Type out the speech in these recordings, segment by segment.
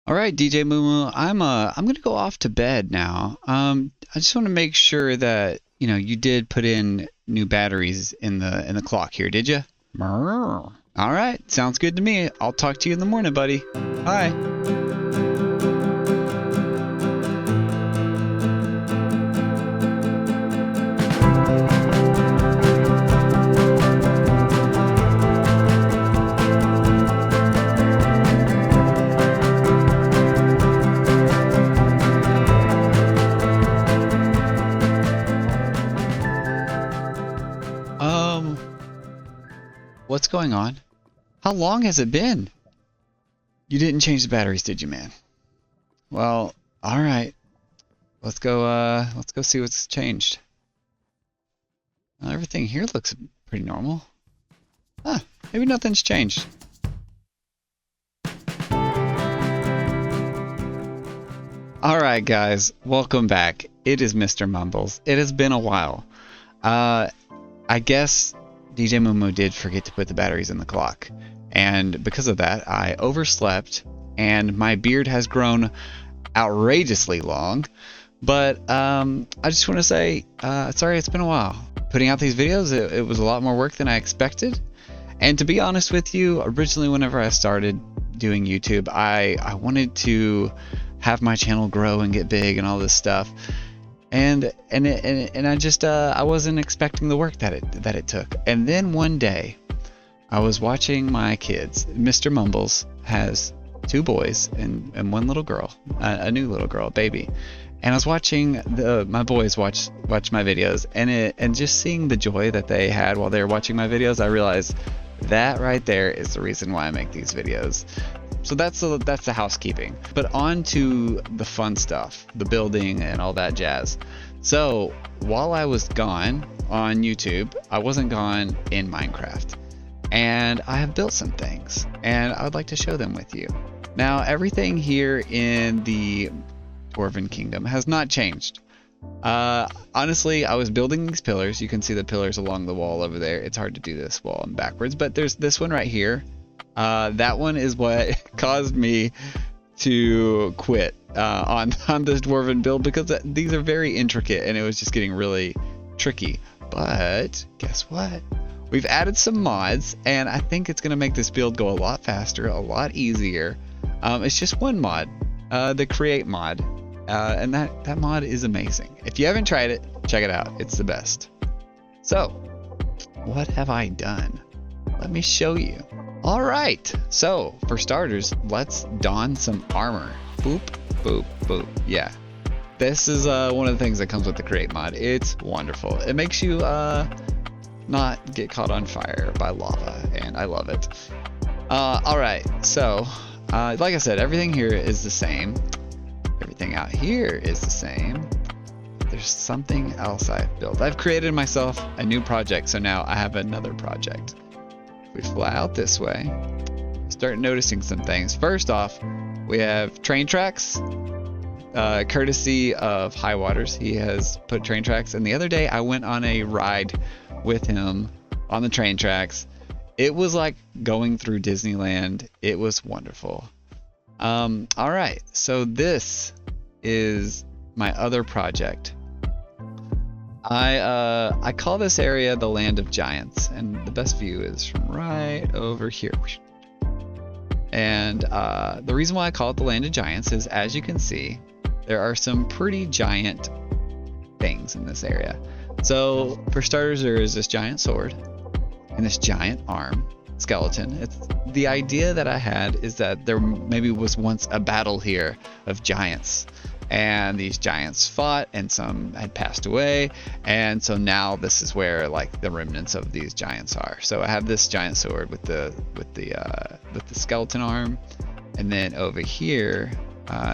All right, DJ Moo Moo, I'm gonna go off to bed now. I just want to make sure that you did put in new batteries in the clock here, did you? All right, sounds good to me. I'll talk to you in the morning, buddy. Bye. Um, what's going on? How long has it been? You didn't change the batteries, did you, man? Well, all right. Let's go see what's changed. Well, everything here looks pretty normal. Huh, maybe nothing's changed. All right, guys, welcome back. It is Mr. Mumbles. It has been a while. Uh, I guess DJ Moo Moo did forget to put the batteries in the clock, and because of that, I overslept, and my beard has grown outrageously long. But I just want to say, sorry, it's been a while. Putting out these videos, it was a lot more work than I expected. And to be honest with you, originally whenever I started doing YouTube, I wanted to have my channel grow and get big and all this stuff. And I just I wasn't expecting the work that it took. And then one day, I was watching my kids. Mr. Mumbles has two boys and one little girl, a new little girl, a baby. And I was watching my boys watch my videos, and just seeing the joy that they had while they were watching my videos, I realized that right there is the reason why I make these videos. So that's the housekeeping. But on to the fun stuff, the building and all that jazz. So while I was gone on YouTube, I wasn't gone in Minecraft. And I have built some things, and I would like to show them with you. Now, everything here in the Dwarven Kingdom has not changed. Honestly, I was building these pillars. You can see the pillars along the wall over there. It's hard to do this while I'm backwards, but there's this one right here. That one is what caused me to quit on this Dwarven build, because these are very intricate and it was just getting really tricky. But guess what? We've added some mods, and I think it's going to make this build go a lot faster, a lot easier. It's just one mod, the Create mod, and that mod is amazing. If you haven't tried it, check it out. It's the best. So, what have I done? Let me show you. All right, so for starters, let's don some armor. Boop, boop, boop. Yeah, this is one of the things that comes with the Create mod. It's wonderful. It makes you not get caught on fire by lava, and I love it. All right, so like I said, everything here is the same. Everything out here is the same. There's something else I've built. I've created myself a new project, so now I have another project. If we fly out this way, start noticing some things. First off, we have train tracks. Courtesy of High Waters, he has put train tracks. And the other day, I went on a ride with him on the train tracks. It was like going through Disneyland. It was wonderful. All right, so this is my other project. I call this area the Land of Giants, and the best view is from right over here. And the reason why I call it the Land of Giants is, as you can see, there are some pretty giant things in this area. So for starters, there is this giant sword and this giant arm skeleton. The idea that I had is that there maybe was once a battle here of giants, and these giants fought, and some had passed away, and so now this is where like the remnants of these giants are. So I have this giant sword with the skeleton arm, and then over here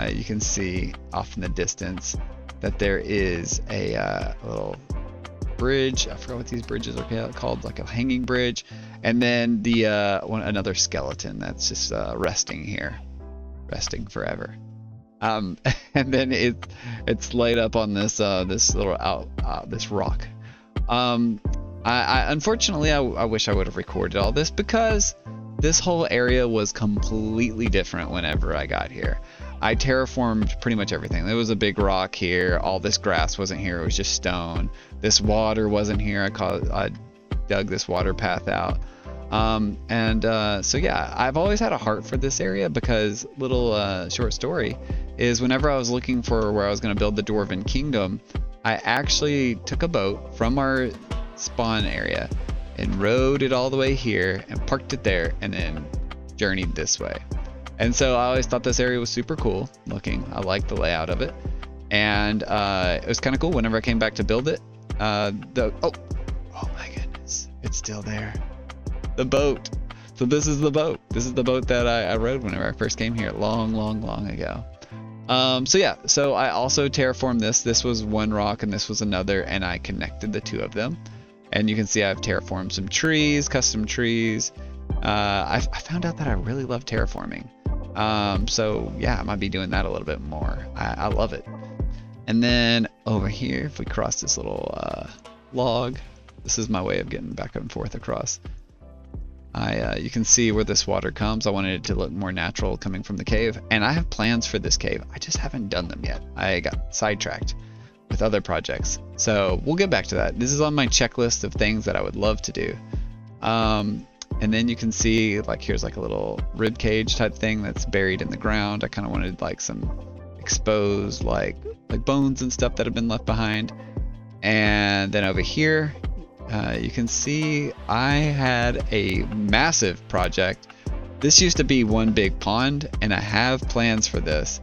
you can see off in the distance that there is a little bridge. I forgot what these bridges are called, like a hanging bridge, and then the another skeleton that's just resting here, resting forever. And then it's laid up on this little this rock. I unfortunately I wish I would have recorded all this, because this whole area was completely different whenever I got here. I terraformed pretty much everything. There was a big rock here. All this grass wasn't here. It was just stone. This water wasn't here. I dug this water path out. So yeah, I've always had a heart for this area because little short story is whenever I was looking for where I was going to build the Dwarven Kingdom, I actually took a boat from our spawn area and rowed it all the way here and parked it there and then journeyed this way. And so I always thought this area was super cool looking. I liked the layout of it. And it was kind of cool whenever I came back to build it. Oh my goodness, it's still there. The boat. So this is the boat. This is the boat that I rode whenever I first came here long ago. So I also terraformed this. This was one rock and this was another, and I connected the two of them. And you can see I've terraformed some trees, custom trees. I found out that I really love terraforming. So yeah, I might be doing that a little bit more. I love it. And then over here, if we cross this little log, this is my way of getting back and forth across. You can see where this water comes. I wanted it to look more natural coming from the cave, and I have plans for this cave. I just haven't done them yet. I got sidetracked with other projects, so we'll get back to that. This is on my checklist of things that I would love to do. And then you can see like here's like a little rib cage type thing that's buried in the ground. I kind of wanted like some exposed like bones and stuff that have been left behind. And then over here you can see I had a massive project. This used to be one big pond, and I have plans for this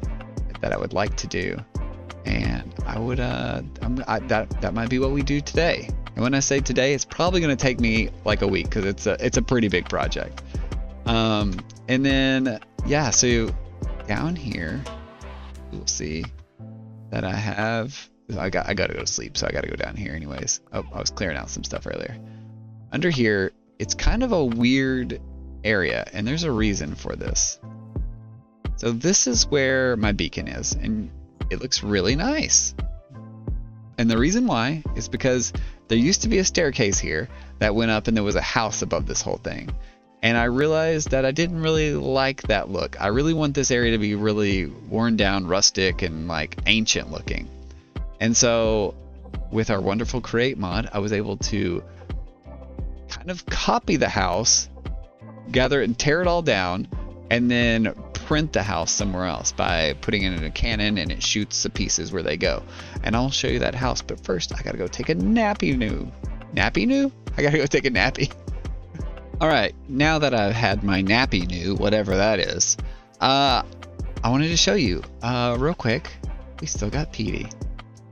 that I would like to do, and I would that might be what we do today. And when I say today, it's probably going to take me like a week because it's a pretty big project. And then yeah, so down here you'll see that I got to go to sleep, so I got to go down here anyways. Oh, I was clearing out some stuff earlier. Under here, it's kind of a weird area, and there's a reason for this. So this is where my beacon is, and it looks really nice. And the reason why is because there used to be a staircase here that went up, and there was a house above this whole thing. And I realized that I didn't really like that look. I really want this area to be really worn down, rustic, and like ancient looking. And so with our wonderful create mod, I was able to kind of copy the house, gather it and tear it all down, and then print the house somewhere else by putting it in a cannon, and it shoots the pieces where they go. And I'll show you that house, but first I gotta go take a nappy new. Nappy new? I gotta go take a nappy. All right, now that I've had my nappy new, whatever that is, I wanted to show you real quick. We still got Petey.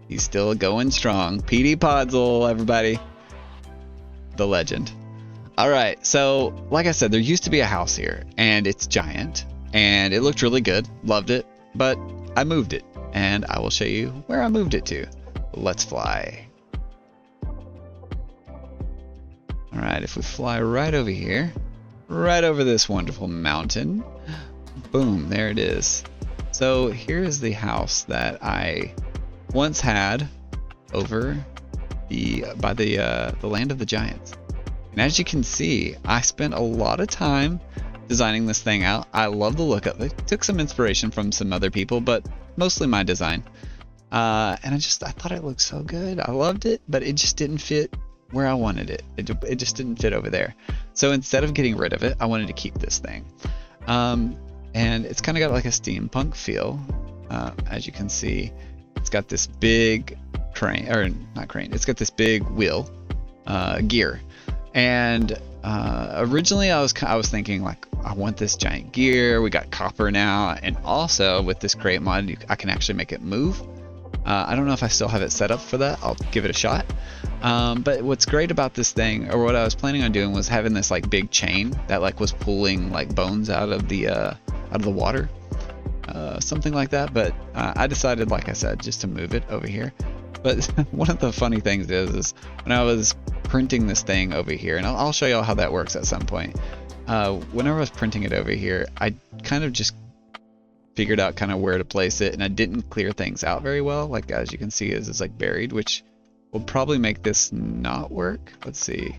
He's still going strong. Petey Podzol, everybody. The legend. All right, so like I said, there used to be a house here, and it's giant, and it looked really good. Loved it, but I moved it, and I will show you where I moved it to. Let's fly. All right, if we fly right over here, right over this wonderful mountain, boom, there it is. So here is the house that I once had over by the land of the giants. And as you can see, I spent a lot of time designing this thing out. I love the look of it. Took some inspiration from some other people, but mostly my design. And I thought it looked so good. I loved it, but it just didn't fit where I wanted it. It just didn't fit over there. So instead of getting rid of it, I wanted to keep this thing. And it's kind of got like a steampunk feel. As you can see, it's got this big crane, or not crane, it's got this big wheel, gear. And originally I was thinking like, I want this giant gear. We got copper now, and also with this crate mod, I can actually make it move. I don't know if I still have it set up for that. I'll give it a shot. But what's great about this thing, or what I was planning on doing, was having this like big chain that like was pulling like bones out of the water, something like that. But I decided, like I said, just to move it over here. But one of the funny things is when I was printing this thing over here, and I'll show y'all how that works at some point. Whenever I was printing it over here, I kind of just figured out kind of where to place it, and I didn't clear things out very well. Like as you can see, it's like buried, which will probably make this not work. Let's see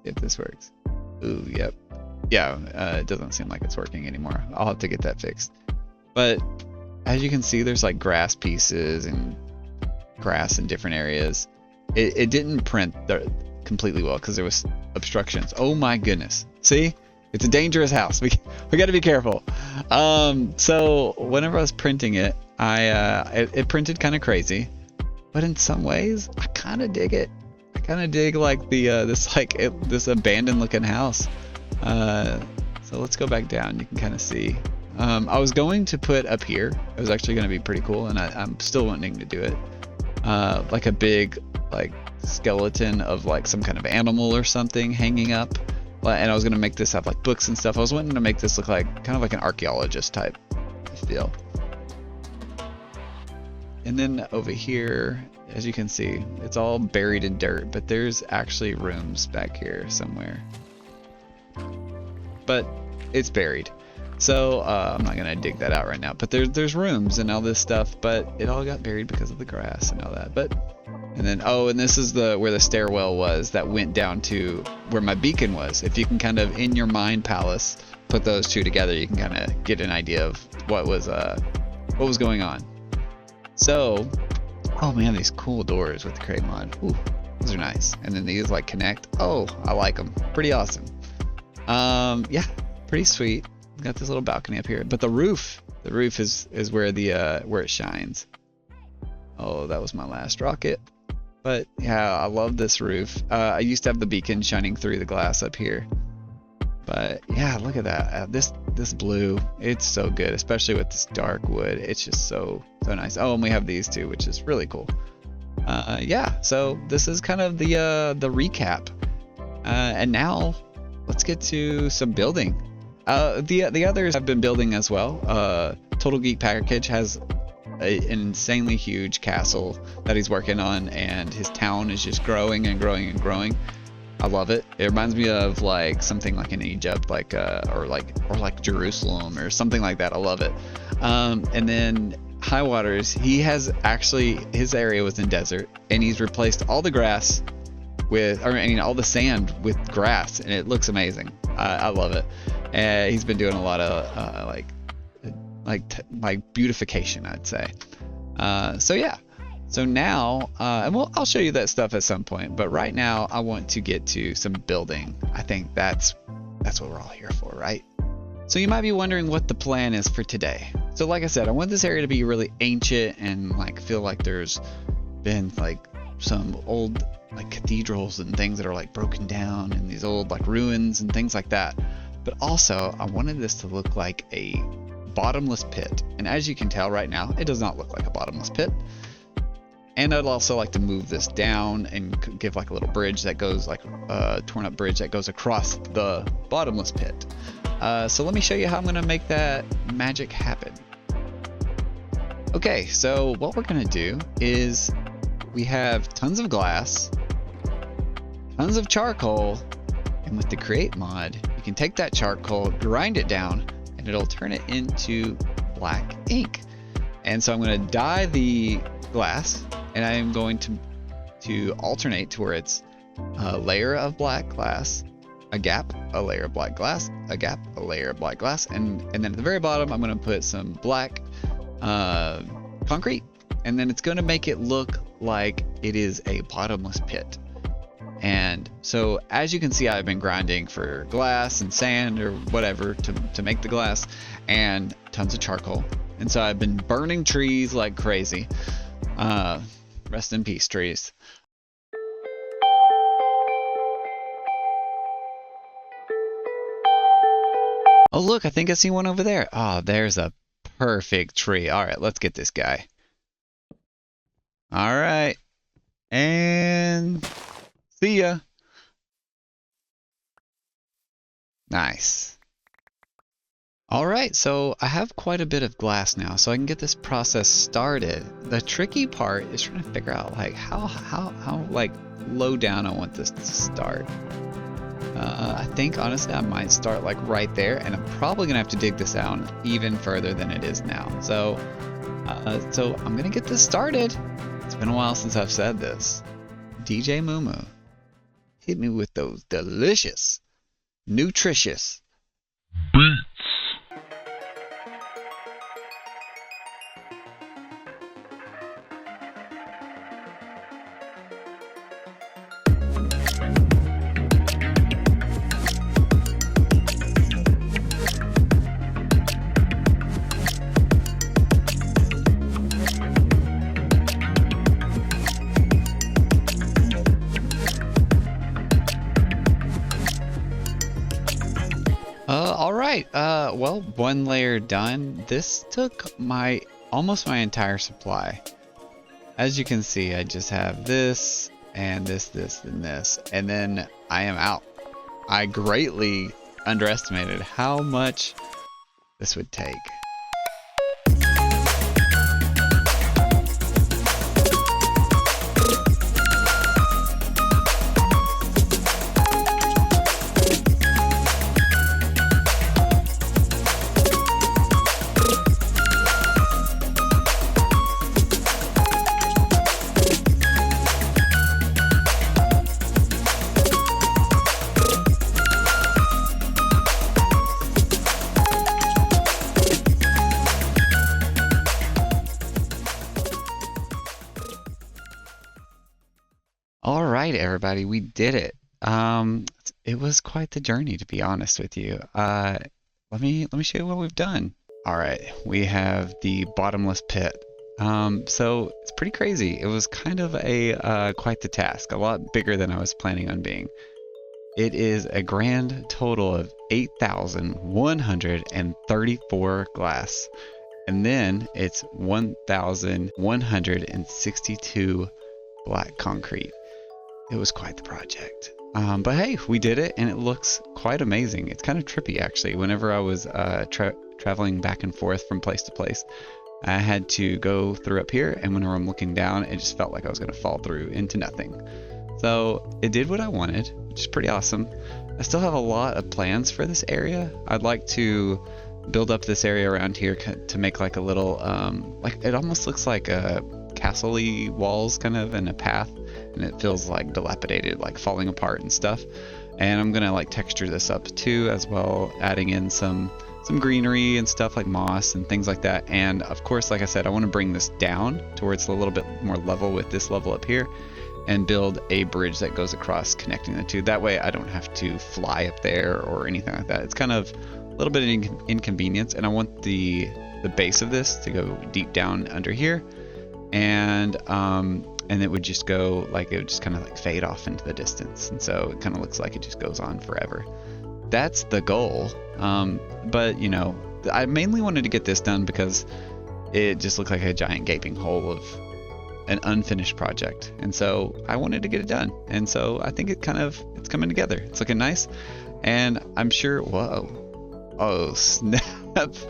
if this works. Ooh, yep. Yeah, it doesn't seem like it's working anymore. I'll have to get that fixed. But as you can see, there's like grass pieces and grass in different areas. It didn't print completely well because there was obstructions. Oh my goodness. See? It's a dangerous house. We got to be careful. So whenever I was printing it, it printed kind of crazy, but in some ways I kind of dig it. I kind of dig like this abandoned looking house. So let's go back down. You can kind of see. I was going to put up here. It was actually going to be pretty cool, and I'm still wanting to do it. Like a big like skeleton of like some kind of animal or something hanging up. And I was gonna make this have like books and stuff. I was wanting to make this look like kind of like an archaeologist type feel. And then over here, as you can see, it's all buried in dirt, but there's actually rooms back here somewhere. But it's buried. So I'm not gonna dig that out right now. But there's rooms and all this stuff, but it all got buried because of the grass and all that. And then, and this is where the stairwell was that went down to where my beacon was. If you can kind of, in your mind palace, put those two together, you can kind of get an idea of what was going on. So, oh man, these cool doors with the crate mod. Ooh, those are nice. And then these like connect. Oh, I like them. Pretty awesome. Yeah, pretty sweet. Got this little balcony up here, but the roof is where where it shines. Oh, that was my last rocket. But yeah, I love this roof. I used to have the beacon shining through the glass up here. But yeah, look at that. This blue, it's so good, especially with this dark wood. It's just so nice. Oh, and we have these too, which is really cool. Yeah, so this is kind of the recap. And now let's get to some building. The others have been building as well. Total Geek Package has an insanely huge castle that he's working on, and his town is just growing and growing and growing. I love it. It reminds me of like something like in Egypt, or like Jerusalem or something like that. I love it. And then High Waters, he has actually, his area was in desert, and he's replaced all the grass all the sand with grass, and it looks amazing. I love it. He's been doing a lot of like beautification, I'd say. So yeah. So now, and I'll show you that stuff at some point. But right now, I want to get to some building. I think that's what we're all here for, right? So you might be wondering what the plan is for today. So like I said, I want this area to be really ancient and like feel like there's been like some old like cathedrals and things that are like broken down and these old like ruins and things like that. But also, I wanted this to look like a bottomless pit. And as you can tell right now, it does not look like a bottomless pit. And I'd also like to move this down and give like a little bridge that goes like a torn up bridge that goes across the bottomless pit. So let me show you how I'm going to make that magic happen. Okay, so what we're going to do is we have tons of glass, tons of charcoal, and with the create mod, you can take that charcoal, grind it down, and it'll turn it into black ink. And so I'm going to dye the glass, and I am going to alternate to where it's a layer of black glass, a gap, a layer of black glass, a gap, a layer of black glass, and then at the very bottom I'm going to put some black concrete, and then it's going to make it look like it is a bottomless pit. And so as you can see, I've been grinding for glass and sand or whatever to make the glass, and tons of charcoal. And so I've been burning trees like crazy. Rest in peace, trees. Oh, look, I think I see one over there. Oh, there's a perfect tree. All right, let's get this guy. All right. And see ya. Nice. All right, so I have quite a bit of glass now, so I can get this process started. The tricky part is trying to figure out like how like low down I want this to start. I think honestly I might start like right there, and I'm probably gonna have to dig this out even further than it is now. So I'm gonna get this started. It's been a while since I've said this. DJ Moo Moo, hit me with those delicious nutritious. All right. Well, one layer done. This took almost my entire supply. As you can see, I just have this and this, and this, and then I am out. I greatly underestimated how much this would take. All right, everybody, we did it. It was quite the journey, to be honest with you. Let me show you what we've done. All right, we have the bottomless pit. So it's pretty crazy. It was kind of a quite the task, a lot bigger than I was planning on being. It is a grand total of 8,134 glass, and then it's 1,162 black concrete. It was quite the project. But hey, we did it, and it looks quite amazing. It's kind of trippy, actually. Whenever I was traveling back and forth from place to place, I had to go through up here, and whenever I'm looking down, it just felt like I was going to fall through into nothing. So it did what I wanted, which is pretty awesome. I still have a lot of plans for this area. I'd like to build up this area around here to make like a little, like it almost looks like a castle-y walls kind of, and a path, and it feels like dilapidated, like falling apart and stuff. And I'm gonna like texture this up too, as well, adding in some greenery and stuff like moss and things like that. And of course, like I said, I want to bring this down to where it's a little bit more level with this level up here, and build a bridge that goes across, connecting the two. That way I don't have to fly up there or anything like that. It's kind of a little bit of inconvenience, and I want the base of this to go deep down under here, and it would just go like, it would just kind of like fade off into the distance, and so it kind of looks like it just goes on forever. That's the goal. But you know, I mainly wanted to get this done because it just looked like a giant gaping hole of an unfinished project, and so I wanted to get it done, and so I think it's coming together. It's looking nice, and I'm sure, whoa, oh snap,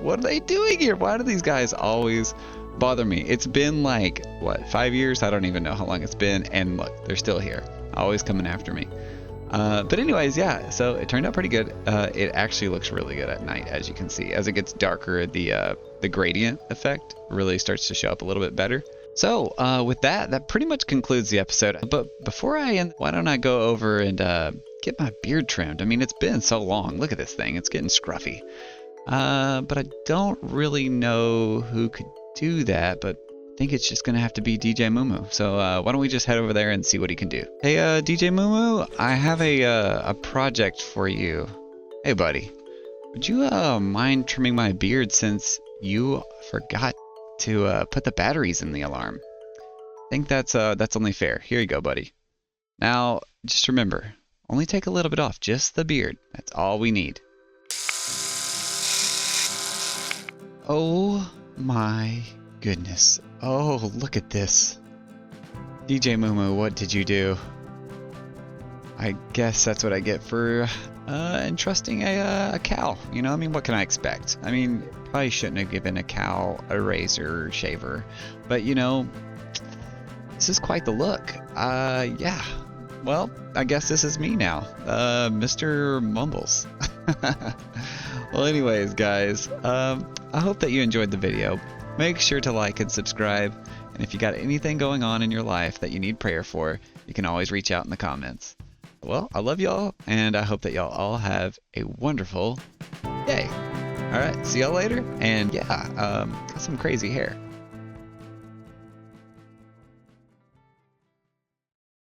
what are they doing here? Why do these guys always bother me? It's been like, what, 5 years? I don't even know how long it's been, and look, they're still here, always coming after me. But anyways, yeah, so it turned out pretty good. It actually looks really good at night, as you can see. As it gets darker, the gradient effect really starts to show up a little bit better. So with that pretty much concludes the episode. But before I end, why don't I go over and get my beard trimmed? I mean, it's been so long. Look at this thing. It's getting scruffy. But I don't really know who could do that, but I think it's just going to have to be DJ Moo Moo. So why don't we just head over there and see what he can do. Hey, DJ Moo Moo, I have a project for you. Hey, buddy. Would you mind trimming my beard since you forgot to put the batteries in the alarm? I think that's only fair. Here you go, buddy. Now, just remember, only take a little bit off, just the beard. That's all we need. Oh my goodness. Oh, look at this. DJ Moo Moo, what did you do? I guess that's what I get for entrusting a cow. You know, I mean, what can I expect? I mean, probably shouldn't have given a cow a razor or shaver, but you know, this is quite the look. Yeah. Well, I guess this is me now, Mr. Mumbles. Well, anyways, guys, I hope that you enjoyed the video. Make sure to like and subscribe, and if you got anything going on in your life that you need prayer for, you can always reach out in the comments. well, I love y'all, and I hope that y'all all have a wonderful day. All right, see y'all later. And yeah, got some crazy hair.